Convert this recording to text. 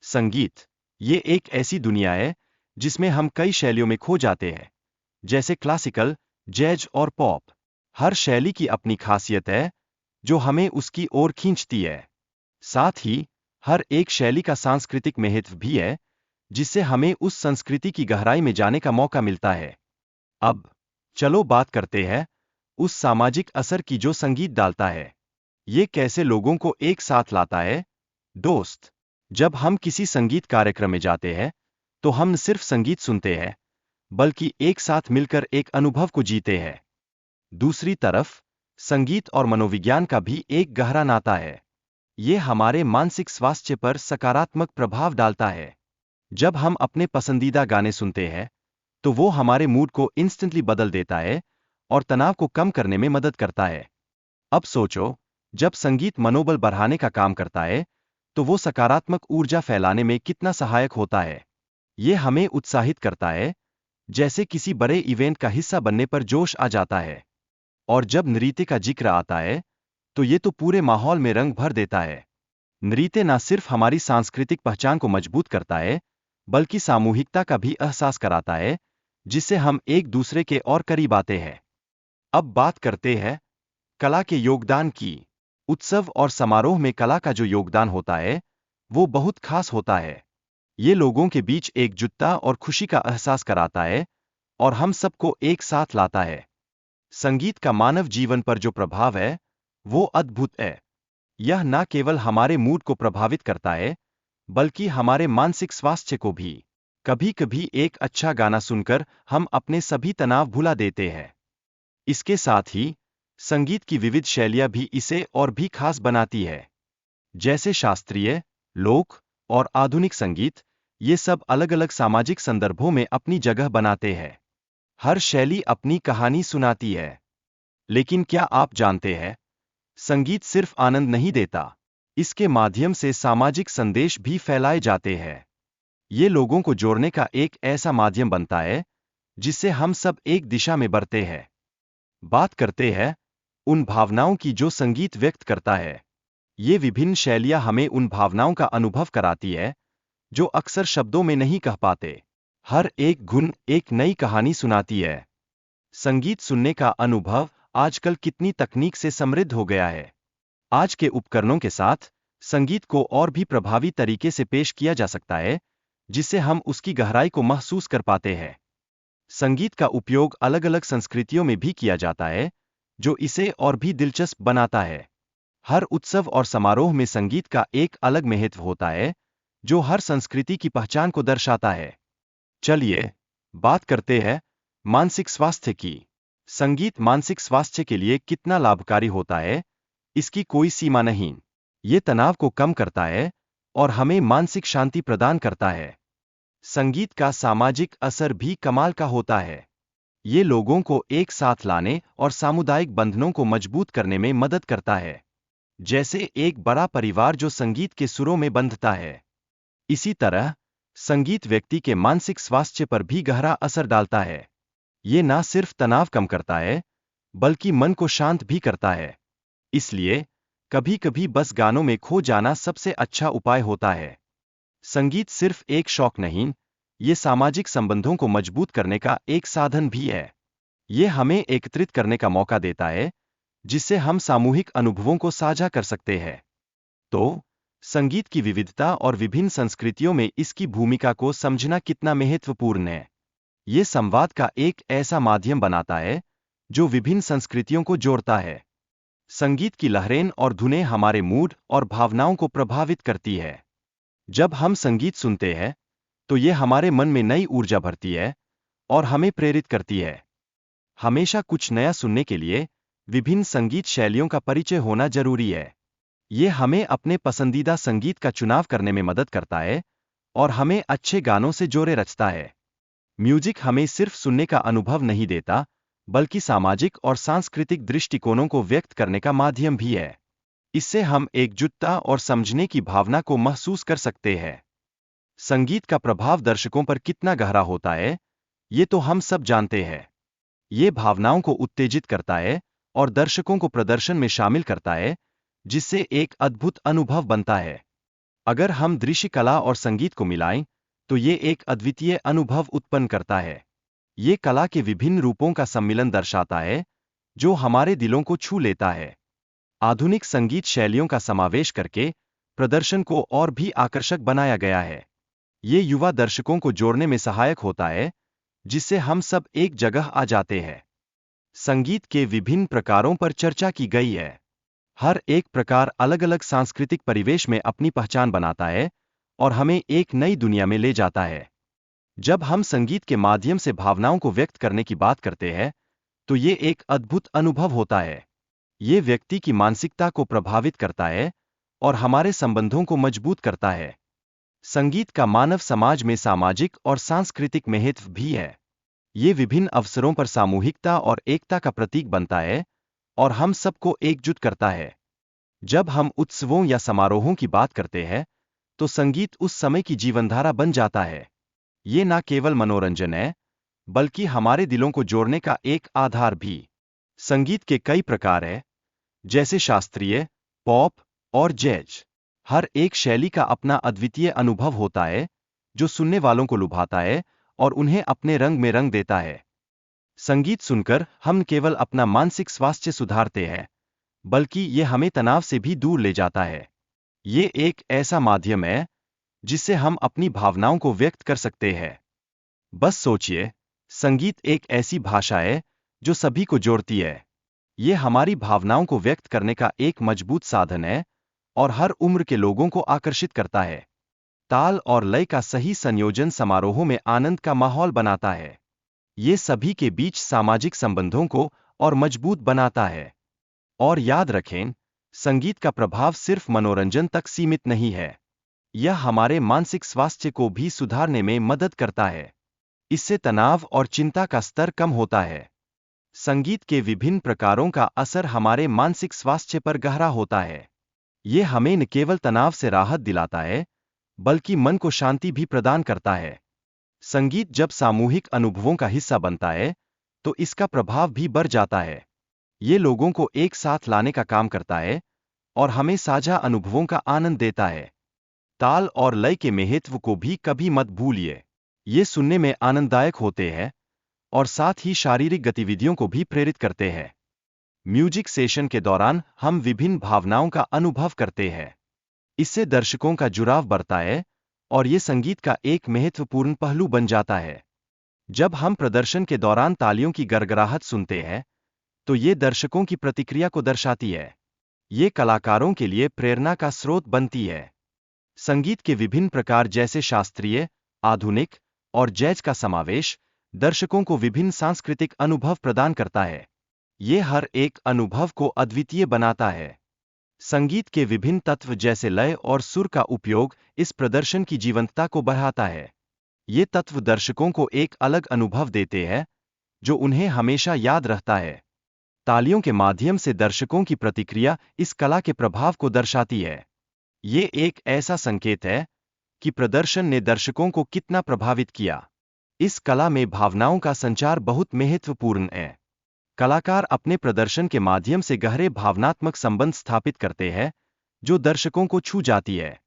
संगीत ये एक ऐसी दुनिया है जिसमें हम कई शैलियों में खो जाते हैं, जैसे क्लासिकल, जैज और पॉप। हर शैली की अपनी खासियत है जो हमें उसकी ओर खींचती है। साथ ही हर एक शैली का सांस्कृतिक महत्व भी है, जिससे हमें उस संस्कृति की गहराई में जाने का मौका मिलता है। अब चलो बात करते हैं उस सामाजिक असर की जो संगीत डालता है। ये कैसे लोगों को एक साथ लाता है। दोस्त, जब हम किसी संगीत कार्यक्रम में जाते हैं तो हम न सिर्फ संगीत सुनते हैं, बल्कि एक साथ मिलकर एक अनुभव को जीते हैं। दूसरी तरफ संगीत और मनोविज्ञान का भी एक गहरा नाता है। ये हमारे मानसिक स्वास्थ्य पर सकारात्मक प्रभाव डालता है। जब हम अपने पसंदीदा गाने सुनते हैं तो वो हमारे मूड को इंस्टेंटली बदल देता है और तनाव को कम करने में मदद करता है। अब सोचो, जब संगीत मनोबल बढ़ाने का काम करता है तो वो सकारात्मक ऊर्जा फैलाने में कितना सहायक होता है। ये हमें उत्साहित करता है, जैसे किसी बड़े इवेंट का हिस्सा बनने पर जोश आ जाता है। और जब नृत्य का जिक्र आता है तो ये तो पूरे माहौल में रंग भर देता है। नृत्य न सिर्फ हमारी सांस्कृतिक पहचान को मजबूत करता है, बल्कि सामूहिकता का भी एहसास कराता है, जिससे हम एक दूसरे के और करीब आते हैं। अब बात करते हैं कला के योगदान की। उत्सव और समारोह में कला का जो योगदान होता है वो बहुत खास होता है। ये लोगों के बीच एकजुटता और खुशी का एहसास कराता है और हम सबको एक साथ लाता है। संगीत का मानव जीवन पर जो प्रभाव है वो अद्भुत है। यह न केवल हमारे मूड को प्रभावित करता है, बल्कि हमारे मानसिक स्वास्थ्य को भी। कभी कभी एक अच्छा गाना सुनकर हम अपने सभी तनाव भुला देते हैं। इसके साथ ही संगीत की विविध शैलियां भी इसे और भी खास बनाती है, जैसे शास्त्रीय, लोक और आधुनिक संगीत। ये सब अलग अलग सामाजिक संदर्भों में अपनी जगह बनाते हैं। हर शैली अपनी कहानी सुनाती है। लेकिन क्या आप जानते हैं, संगीत सिर्फ आनंद नहीं देता, इसके माध्यम से सामाजिक संदेश भी फैलाए जाते हैं। ये लोगों को जोड़ने का एक ऐसा माध्यम बनता है जिससे हम सब एक दिशा में बढ़ते हैं। बात करते हैं उन भावनाओं की जो संगीत व्यक्त करता है। ये विभिन्न शैलियां हमें उन भावनाओं का अनुभव कराती है जो अक्सर शब्दों में नहीं कह पाते। हर एक गुण एक नई कहानी सुनाती है। संगीत सुनने का अनुभव आजकल कितनी तकनीक से समृद्ध हो गया है। आज के उपकरणों के साथ संगीत को और भी प्रभावी तरीके से पेश किया जा सकता है, जिससे हम उसकी गहराई को महसूस कर पाते हैं। संगीत का उपयोग अलग अलग संस्कृतियों में भी किया जाता है, जो इसे और भी दिलचस्प बनाता है। हर उत्सव और समारोह में संगीत का एक अलग महत्व होता है, जो हर संस्कृति की पहचान को दर्शाता है। चलिए बात करते हैं मानसिक स्वास्थ्य की। संगीत मानसिक स्वास्थ्य के लिए कितना लाभकारी होता है, इसकी कोई सीमा नहीं। ये तनाव को कम करता है और हमें मानसिक शांति प्रदान करता है। संगीत का सामाजिक असर भी कमाल का होता है। ये लोगों को एक साथ लाने और सामुदायिक बंधनों को मजबूत करने में मदद करता है, जैसे एक बड़ा परिवार जो संगीत के सुरों में बंधता है। इसी तरह संगीत व्यक्ति के मानसिक स्वास्थ्य पर भी गहरा असर डालता है। ये ना सिर्फ तनाव कम करता है, बल्कि मन को शांत भी करता है। इसलिए कभी कभी बस गानों में खो जाना सबसे अच्छा उपाय होता है। संगीत सिर्फ एक शौक नहीं, ये सामाजिक संबंधों को मजबूत करने का एक साधन भी है। ये हमें एकत्रित करने का मौका देता है, जिससे हम सामूहिक अनुभवों को साझा कर सकते हैं। तो संगीत की विविधता और विभिन्न संस्कृतियों में इसकी भूमिका को समझना कितना महत्वपूर्ण है। ये संवाद का एक ऐसा माध्यम बनाता है जो विभिन्न संस्कृतियों को जोड़ता है। संगीत की लहरें और धुनें हमारे मूड और भावनाओं को प्रभावित करती है। जब हम संगीत सुनते हैं तो ये हमारे मन में नई ऊर्जा भरती है और हमें प्रेरित करती है। हमेशा कुछ नया सुनने के लिए विभिन्न संगीत शैलियों का परिचय होना जरूरी है। ये हमें अपने पसंदीदा संगीत का चुनाव करने में मदद करता है और हमें अच्छे गानों से जोड़े रचता है। म्यूजिक हमें सिर्फ सुनने का अनुभव नहीं देता, बल्कि सामाजिक और सांस्कृतिक दृष्टिकोणों को व्यक्त करने का माध्यम भी है। इससे हम एकजुटता और समझने की भावना को महसूस कर सकते हैं। संगीत का प्रभाव दर्शकों पर कितना गहरा होता है, ये तो हम सब जानते हैं। ये भावनाओं को उत्तेजित करता है और दर्शकों को प्रदर्शन में शामिल करता है, जिससे एक अद्भुत अनुभव बनता है। अगर हम दृश्य कला और संगीत को मिलाएं, तो ये एक अद्वितीय अनुभव उत्पन्न करता है। ये कला के विभिन्न रूपों का सम्मिलन दर्शाता है, जो हमारे दिलों को छू लेता है। आधुनिक संगीत शैलियों का समावेश करके प्रदर्शन को और भी आकर्षक बनाया गया है। ये युवा दर्शकों को जोड़ने में सहायक होता है, जिससे हम सब एक जगह आ जाते हैं। संगीत के विभिन्न प्रकारों पर चर्चा की गई है। हर एक प्रकार अलग-अलग सांस्कृतिक परिवेश में अपनी पहचान बनाता है और हमें एक नई दुनिया में ले जाता है। जब हम संगीत के माध्यम से भावनाओं को व्यक्त करने की बात करते हैं, तो ये एक अद्भुत अनुभव होता है। ये व्यक्ति की मानसिकता को प्रभावित करता है और हमारे संबंधों को मजबूत करता है। संगीत का मानव समाज में सामाजिक और सांस्कृतिक महत्व भी है। ये विभिन्न अवसरों पर सामूहिकता और एकता का प्रतीक बनता है और हम सबको एकजुट करता है। जब हम उत्सवों या समारोहों की बात करते हैं, तो संगीत उस समय की जीवनधारा बन जाता है। ये न केवल मनोरंजन है, बल्कि हमारे दिलों को जोड़ने का एक आधार भी। संगीत के कई प्रकार हैं, जैसे शास्त्रीय, पॉप और जैज। हर एक शैली का अपना अद्वितीय अनुभव होता है, जो सुनने वालों को लुभाता है और उन्हें अपने रंग में रंग देता है। संगीत सुनकर हम केवल अपना मानसिक स्वास्थ्य सुधारते हैं, बल्कि ये हमें तनाव से भी दूर ले जाता है। ये एक ऐसा माध्यम है, जिससे हम अपनी भावनाओं को व्यक्त कर सकते हैं। बस सोचिए, संगीत एक ऐसी भाषा है, जो सभी को जोड़ती है। ये हमारी भावनाओं को व्यक्त करने का एक मजबूत साधन है और हर उम्र के लोगों को आकर्षित करता है। ताल और लय का सही संयोजन समारोहों में आनंद का माहौल बनाता है। ये सभी के बीच सामाजिक संबंधों को और मजबूत बनाता है। और याद रखें, संगीत का प्रभाव सिर्फ मनोरंजन तक सीमित नहीं है। यह हमारे मानसिक स्वास्थ्य को भी सुधारने में मदद करता है। इससे तनाव और चिंता का स्तर कम होता है। संगीत के विभिन्न प्रकारों का असर हमारे मानसिक स्वास्थ्य पर गहरा होता है। ये हमें न केवल तनाव से राहत दिलाता है, बल्कि मन को शांति भी प्रदान करता है। संगीत जब सामूहिक अनुभवों का हिस्सा बनता है, तो इसका प्रभाव भी बढ़ जाता है। ये लोगों को एक साथ लाने का काम करता है और हमें साझा अनुभवों का आनंद देता है। ताल और लय के महत्व को भी कभी मत भूलिए। ये सुनने में आनंददायक होते हैं और साथ ही शारीरिक गतिविधियों को भी प्रेरित करते हैं। म्यूजिक सेशन के दौरान हम विभिन्न भावनाओं का अनुभव करते हैं। इससे दर्शकों का जुड़ाव बढ़ता है और ये संगीत का एक महत्वपूर्ण पहलू बन जाता है। जब हम प्रदर्शन के दौरान तालियों की गड़गड़ाहट सुनते हैं, तो ये दर्शकों की प्रतिक्रिया को दर्शाती है। ये कलाकारों के लिए प्रेरणा का स्रोत बनती है। संगीत के विभिन्न प्रकार जैसे शास्त्रीय, आधुनिक और जैज का समावेश दर्शकों को विभिन्न सांस्कृतिक अनुभव प्रदान करता है। ये हर एक अनुभव को अद्वितीय बनाता है। संगीत के विभिन्न तत्व जैसे लय और सुर का उपयोग इस प्रदर्शन की जीवंतता को बढ़ाता है। ये तत्व दर्शकों को एक अलग अनुभव देते हैं, जो उन्हें हमेशा याद रहता है। तालियों के माध्यम से दर्शकों की प्रतिक्रिया इस कला के प्रभाव को दर्शाती है। ये एक ऐसा संकेत है कि प्रदर्शन ने दर्शकों को कितना प्रभावित किया। इस कला में भावनाओं का संचार बहुत महत्वपूर्ण है। कलाकार अपने प्रदर्शन के माध्यम से गहरे भावनात्मक संबंध स्थापित करते हैं, जो दर्शकों को छू जाती है।